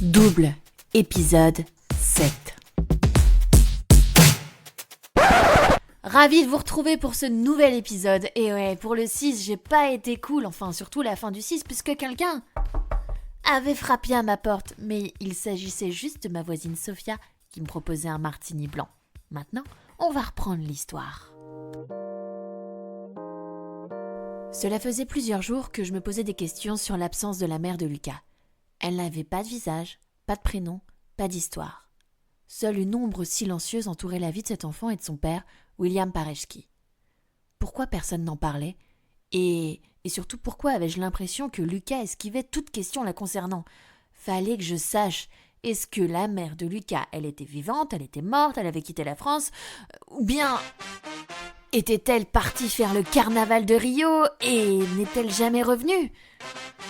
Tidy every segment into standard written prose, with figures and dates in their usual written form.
Double, épisode 7. Ravie de vous retrouver pour ce nouvel épisode. Et ouais, pour le 6, j'ai pas été cool, enfin surtout la fin du 6, puisque quelqu'un avait frappé à ma porte. Mais il s'agissait juste de ma voisine Sophia qui me proposait un martini blanc. Maintenant, on va reprendre l'histoire. Cela faisait plusieurs jours que je me posais des questions sur l'absence de la mère de Lucas. Elle n'avait pas de visage, pas de prénom, pas d'histoire. Seule une ombre silencieuse entourait la vie de cet enfant et de son père, William Pareshki. Pourquoi personne n'en parlait ? Et surtout, pourquoi avais-je l'impression que Lucas esquivait toute question la concernant ? Fallait que je sache. Est-ce que la mère de Lucas, elle était vivante, elle était morte, elle avait quitté la France ? Ou bien était-elle partie faire le carnaval de Rio et n'est-elle jamais revenue ?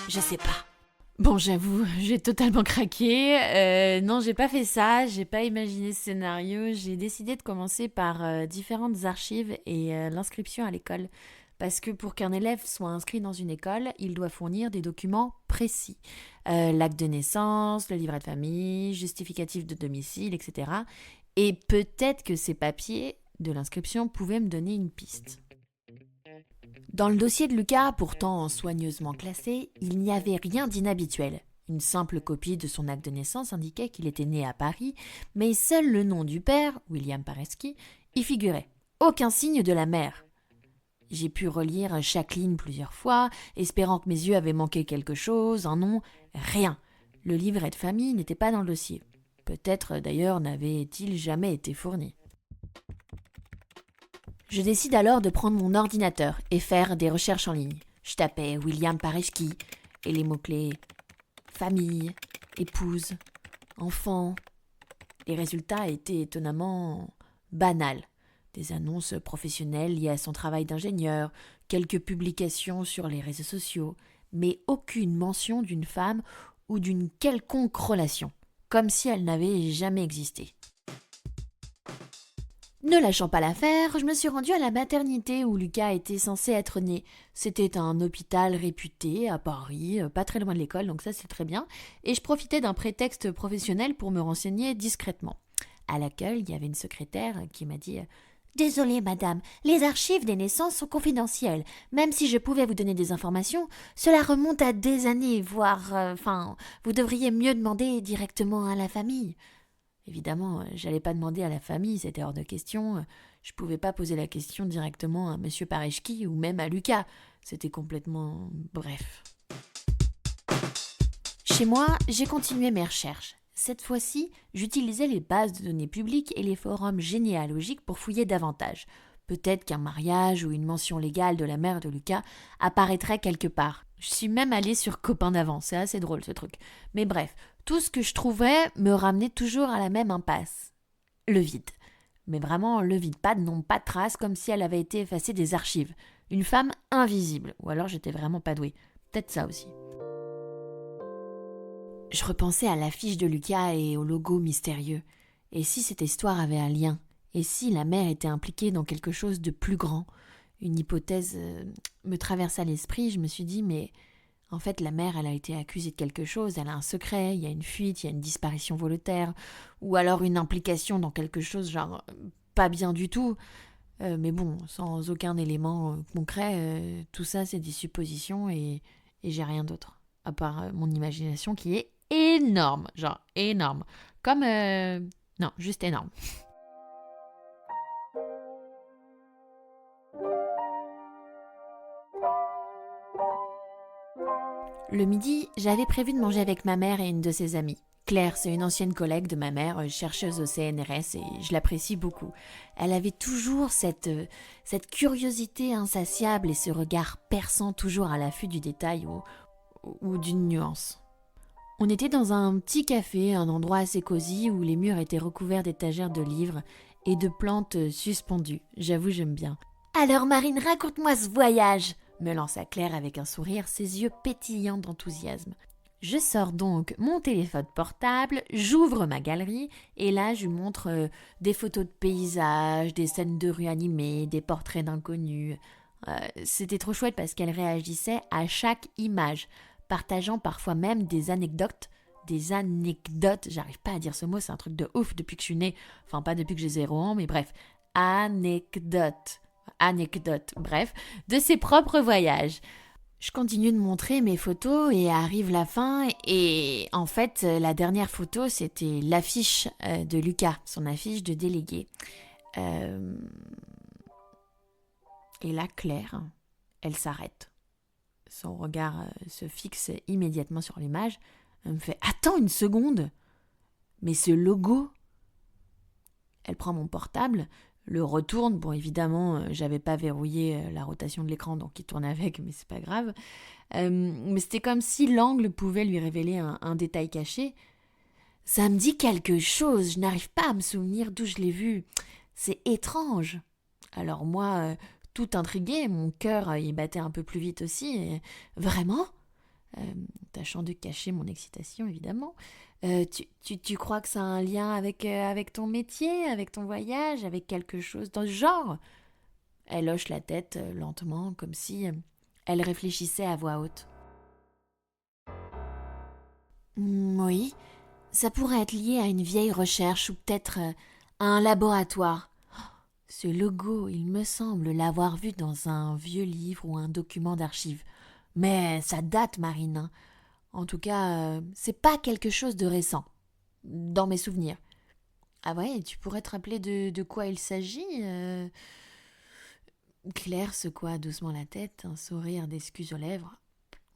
Je sais pas. Bon, j'avoue, j'ai totalement craqué. Non, j'ai pas fait ça, j'ai pas imaginé ce scénario. J'ai décidé de commencer par différentes archives et l'inscription à l'école. Parce que pour qu'un élève soit inscrit dans une école, il doit fournir des documents précis. L'acte de naissance, le livret de famille, justificatif de domicile, etc. Et peut-être que ces papiers de l'inscription pouvaient me donner une piste. Dans le dossier de Lucas, pourtant soigneusement classé, il n'y avait rien d'inhabituel. Une simple copie de son acte de naissance indiquait qu'il était né à Paris, mais seul le nom du père, William Pareshki, y figurait. Aucun signe de la mère. J'ai pu relire chaque ligne plusieurs fois, espérant que mes yeux avaient manqué quelque chose, un nom, rien. Le livret de famille n'était pas dans le dossier. Peut-être d'ailleurs n'avait-il jamais été fourni. Je décide alors de prendre mon ordinateur et faire des recherches en ligne. Je tapais William Pareshki et les mots-clés famille, épouse, enfant. Les résultats étaient étonnamment banals. Des annonces professionnelles liées à son travail d'ingénieur, quelques publications sur les réseaux sociaux, mais aucune mention d'une femme ou d'une quelconque relation, comme si elle n'avait jamais existé. Ne lâchant pas l'affaire, je me suis rendue à la maternité où Lucas était censé être né. C'était un hôpital réputé à Paris, pas très loin de l'école, donc ça c'est très bien. Et je profitais d'un prétexte professionnel pour me renseigner discrètement. À l'accueil, il y avait une secrétaire qui m'a dit « Désolée madame, les archives des naissances sont confidentielles. Même si je pouvais vous donner des informations, cela remonte à des années, voire... vous devriez mieux demander directement à la famille. » Évidemment, j'allais pas demander à la famille, c'était hors de question. Je pouvais pas poser la question directement à Monsieur Pareshki ou même à Lucas. C'était complètement... bref. Chez moi, j'ai continué mes recherches. Cette fois-ci, j'utilisais les bases de données publiques et les forums généalogiques pour fouiller davantage. Peut-être qu'un mariage ou une mention légale de la mère de Lucas apparaîtrait quelque part. Je suis même allée sur Copain d'avant, c'est assez drôle ce truc. Mais bref, tout ce que je trouvais me ramenait toujours à la même impasse. Le vide. Mais vraiment le vide, pas de nom, pas de trace, comme si elle avait été effacée des archives. Une femme invisible, ou alors j'étais vraiment pas douée. Peut-être ça aussi. Je repensais à l'affiche de Lucas et au logo mystérieux. Et si cette histoire avait un lien ? Et si la mère était impliquée dans quelque chose de plus grand ? Une hypothèse me traversa l'esprit, je me suis dit, mais en fait la mère elle a été accusée de quelque chose, elle a un secret, il y a une fuite, il y a une disparition volontaire, ou alors une implication dans quelque chose genre pas bien du tout. Mais bon, sans aucun élément concret, tout ça c'est des suppositions et j'ai rien d'autre, à part mon imagination qui est énorme, genre énorme. Comme... non, juste énorme. Le midi, j'avais prévu de manger avec ma mère et une de ses amies. Claire, c'est une ancienne collègue de ma mère, chercheuse au CNRS, et je l'apprécie beaucoup. Elle avait toujours cette curiosité insatiable et ce regard perçant toujours à l'affût du détail ou d'une nuance. On était dans un petit café, un endroit assez cosy où les murs étaient recouverts d'étagères de livres et de plantes suspendues. J'avoue, j'aime bien. « Alors Marine, raconte-moi ce voyage !» me lança Claire avec un sourire, ses yeux pétillants d'enthousiasme. Je sors donc mon téléphone portable, j'ouvre ma galerie et là je lui montre des photos de paysages, des scènes de rue animées, des portraits d'inconnus. C'était trop chouette parce qu'elle réagissait à chaque image, partageant parfois même des anecdotes des anecdotes. J'arrive pas à dire ce mot, c'est un truc de ouf depuis que je suis née. Enfin, pas depuis que j'ai 0 ans, mais bref. Anecdote, bref, de ses propres voyages. Je continue de montrer mes photos et arrive la fin et en fait la dernière photo c'était l'affiche de Lucas, son affiche de délégué. Et là Claire, elle s'arrête. Son regard se fixe immédiatement sur l'image. Elle me fait « Attends une seconde !» Mais ce logo. Elle prend mon portable, le retourne. Bon, évidemment, j'avais pas verrouillé la rotation de l'écran, donc il tourne avec, mais c'est pas grave. Mais c'était comme si l'angle pouvait lui révéler un détail caché. Ça me dit quelque chose, je n'arrive pas à me souvenir d'où je l'ai vu. C'est étrange. Alors moi, tout intriguée, mon cœur il battait un peu plus vite aussi. Et... Vraiment ? Tâchant de cacher mon excitation, évidemment. Tu crois que ça a un lien avec ton métier, avec ton voyage, avec quelque chose dans ce genre ? Elle hoche la tête lentement, comme si elle réfléchissait à voix haute. Oui, ça pourrait être lié à une vieille recherche ou peut-être à un laboratoire. Ce logo, il me semble l'avoir vu dans un vieux livre ou un document d'archives. Mais ça date, Marine. Hein. En tout cas, c'est pas quelque chose de récent, dans mes souvenirs. Ah ouais, tu pourrais te rappeler de quoi il s'agit Claire secoua doucement la tête, un sourire d'excuse aux lèvres.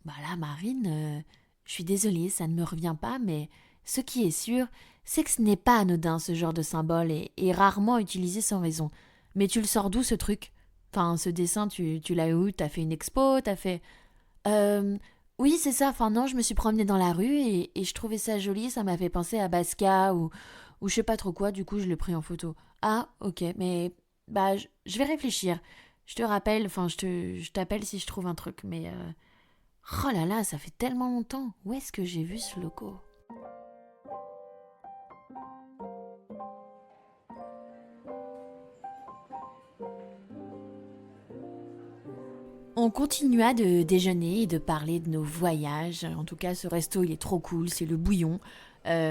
Bah là, Marine, je suis désolée, ça ne me revient pas, mais ce qui est sûr, c'est que ce n'est pas anodin ce genre de symbole et rarement utilisé sans raison. Mais tu le sors d'où ce truc ? Enfin, ce dessin, tu l'as où ? T'as fait une expo ? T'as fait... Oui, c'est ça. Enfin, non, je me suis promenée dans la rue et je trouvais ça joli. Ça m'a fait penser à Basquiat ou je sais pas trop quoi. Du coup, je l'ai pris en photo. Ah, ok. Mais bah, je vais réfléchir. Je te rappelle, enfin, je t'appelle si je trouve un truc. Mais oh là là, ça fait tellement longtemps. Où est-ce que j'ai vu ce logo ? On continua de déjeuner et de parler de nos voyages. En tout cas, ce resto, il est trop cool, c'est le Bouillon.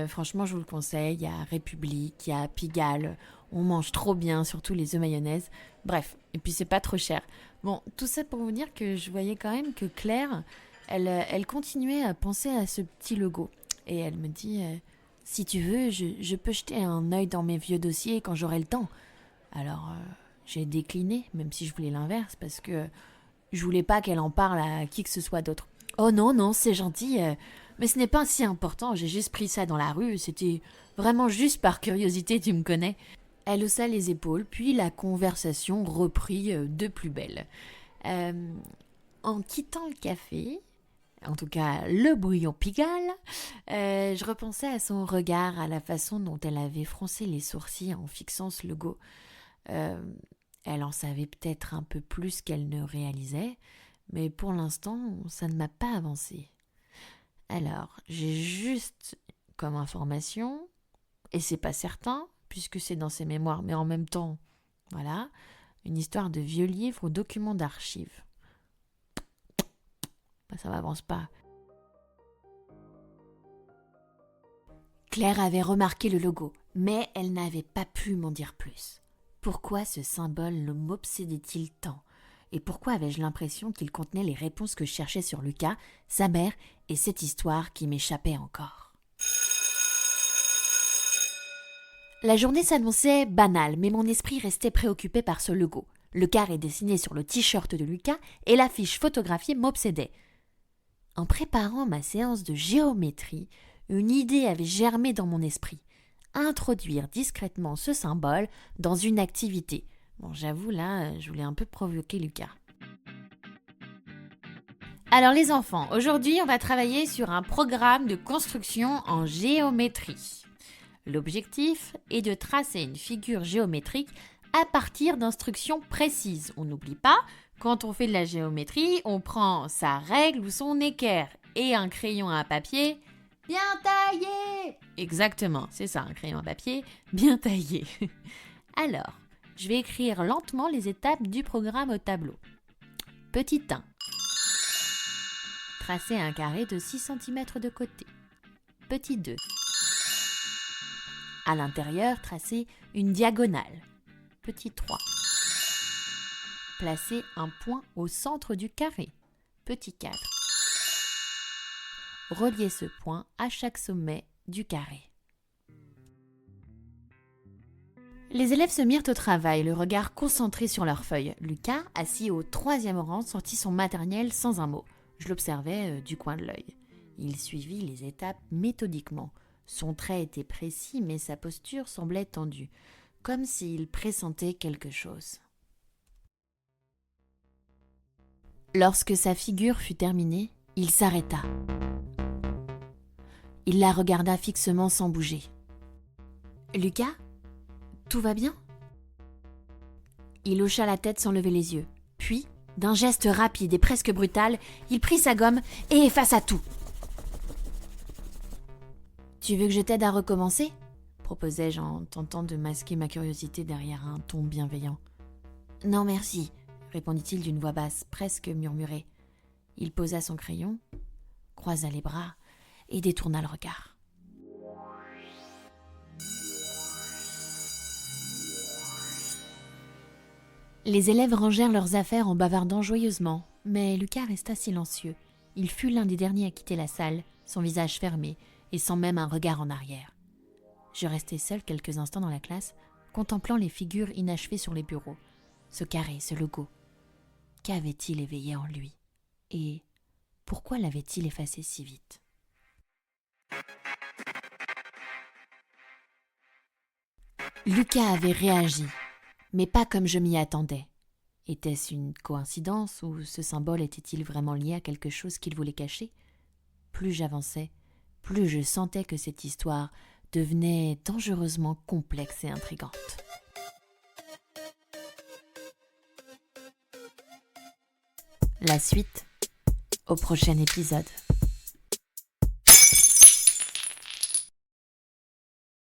Franchement, je vous le conseille. Il y a République, il y a Pigalle. On mange trop bien, surtout les œufs mayonnaise. Bref, et puis c'est pas trop cher. Bon, tout ça pour vous dire que je voyais quand même que Claire, elle continuait à penser à ce petit logo. Et elle me dit, si tu veux, je peux jeter un œil dans mes vieux dossiers quand j'aurai le temps. Alors, j'ai décliné, même si je voulais l'inverse, parce que... Je voulais pas qu'elle en parle à qui que ce soit d'autre. Oh non, non, c'est gentil, mais ce n'est pas si important, j'ai juste pris ça dans la rue, c'était vraiment juste par curiosité, tu me connais. Elle haussa les épaules, puis la conversation reprit de plus belle. En quittant le café, en tout cas le Bouillon Pigalle, je repensais à son regard, à la façon dont elle avait froncé les sourcils en fixant ce logo. Elle en savait peut-être un peu plus qu'elle ne réalisait, mais pour l'instant, ça ne m'a pas avancé. Alors, j'ai juste comme information, et c'est pas certain, puisque c'est dans ses mémoires, mais en même temps, voilà, une histoire de vieux livres ou documents d'archives. Ça m'avance pas. Claire avait remarqué le logo, mais elle n'avait pas pu m'en dire plus. Pourquoi ce symbole m'obsédait-il tant ? Et pourquoi avais-je l'impression qu'il contenait les réponses que je cherchais sur Lucas, sa mère et cette histoire qui m'échappait encore ? La journée s'annonçait banale, mais mon esprit restait préoccupé par ce logo. Le carré dessiné sur le t-shirt de Lucas et l'affiche photographiée m'obsédaient. En préparant ma séance de géométrie, une idée avait germé dans mon esprit. Introduire discrètement ce symbole dans une activité. Bon, j'avoue, là, je voulais un peu provoquer Lucas. Alors les enfants, aujourd'hui, on va travailler sur un programme de construction en géométrie. L'objectif est de tracer une figure géométrique à partir d'instructions précises. On n'oublie pas, quand on fait de la géométrie, on prend sa règle ou son équerre et un crayon à papier bien taillé. Exactement, c'est ça, un crayon à papier bien taillé. Alors, je vais écrire lentement les étapes du programme au tableau. Petit 1. Tracer un carré de 6 cm de côté. petit 2. À l'intérieur, tracez une diagonale, petit 3. Placez un point au centre du carré, petit 4. Reliez ce point à chaque sommet du carré. Les élèves se mirent au travail, le regard concentré sur leurs feuilles. Lucas, assis au 3e rang, sortit son matériel sans un mot. Je l'observais du coin de l'œil. Il suivit les étapes méthodiquement. Son trait était précis, mais sa posture semblait tendue, comme s'il pressentait quelque chose. Lorsque sa figure fut terminée, il s'arrêta. Il la regarda fixement sans bouger. « Lucas ? Tout va bien ?» Il hocha la tête sans lever les yeux. Puis, d'un geste rapide et presque brutal, il prit sa gomme et effaça tout. « Tu veux que je t'aide à recommencer ?» proposai-je en tentant de masquer ma curiosité derrière un ton bienveillant. « Non, merci », répondit-il d'une voix basse, presque murmurée. Il posa son crayon, croisa les bras et détourna le regard. Les élèves rangèrent leurs affaires en bavardant joyeusement, mais Lucas resta silencieux. Il fut l'un des derniers à quitter la salle, son visage fermé et sans même un regard en arrière. Je restai seule quelques instants dans la classe, contemplant les figures inachevées sur les bureaux, ce carré, ce logo. Qu'avait-il éveillé en lui ? Et pourquoi l'avait-il effacé si vite ? Lucas avait réagi, mais pas comme je m'y attendais. Était-ce une coïncidence ou ce symbole était-il vraiment lié à quelque chose qu'il voulait cacher ? Plus j'avançais, plus je sentais que cette histoire devenait dangereusement complexe et intrigante. La suite, au prochain épisode.